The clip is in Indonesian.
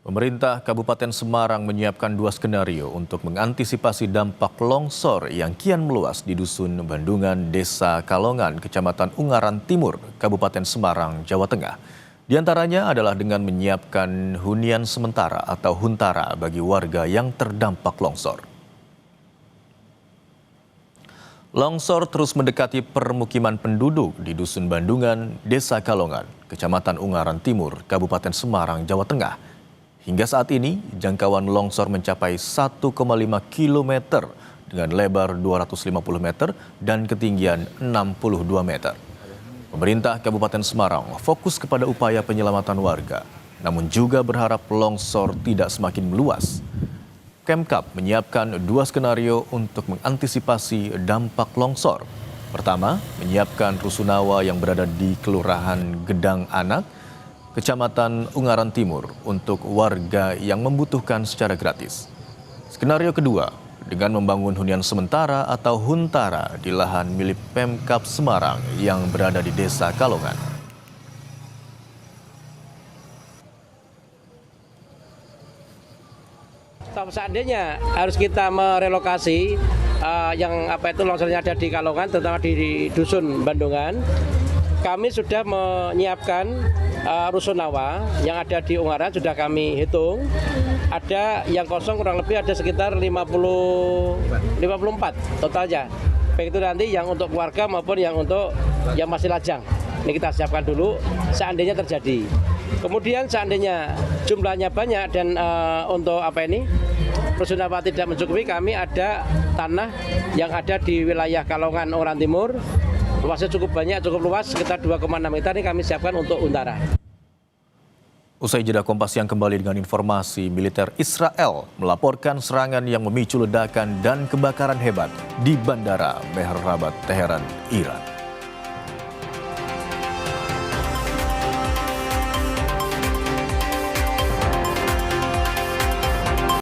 Pemerintah Kabupaten Semarang menyiapkan 2 skenario untuk mengantisipasi dampak longsor yang kian meluas di Dusun Bandungan, Desa Kalongan, Kecamatan Ungaran Timur, Kabupaten Semarang, Jawa Tengah. Di antaranya adalah dengan menyiapkan hunian sementara atau huntara bagi warga yang terdampak longsor. Longsor terus mendekati permukiman penduduk di Dusun Bandungan, Desa Kalongan, Kecamatan Ungaran Timur, Kabupaten Semarang, Jawa Tengah. Hingga saat ini, jangkauan longsor mencapai 1,5 km dengan lebar 250 meter dan ketinggian 62 meter. Pemerintah Kabupaten Semarang fokus kepada upaya penyelamatan warga, namun juga berharap longsor tidak semakin meluas. Pemkab menyiapkan 2 skenario untuk mengantisipasi dampak longsor. Pertama, menyiapkan rusunawa yang berada di Kelurahan Gedang Anak, Kecamatan Ungaran Timur untuk warga yang membutuhkan secara gratis. Skenario kedua, dengan membangun hunian sementara atau huntara di lahan milik Pemkab Semarang yang berada di Desa Kalongan. Seandainya harus kita merelokasi longsornya ada di Kalongan, terutama di Dusun Bandungan, kami sudah menyiapkan rusunawa yang ada di Ungaran, sudah kami hitung. Ada yang kosong kurang lebih ada sekitar 54 totalnya. Baik itu nanti yang untuk keluarga maupun yang untuk yang masih lajang. Ini kita siapkan dulu seandainya terjadi. Kemudian seandainya jumlahnya banyak dan untuk rusunawa tidak mencukupi, kami ada tanah yang ada di wilayah Kalongan, Ungaran Timur. Luasnya cukup banyak, cukup luas, sekitar 2,6 hektar ini kami siapkan untuk huntara. Usai jeda, Kompas yang kembali dengan informasi militer Israel melaporkan serangan yang memicu ledakan dan kebakaran hebat di Bandara Meher Rabat, Teheran, Iran.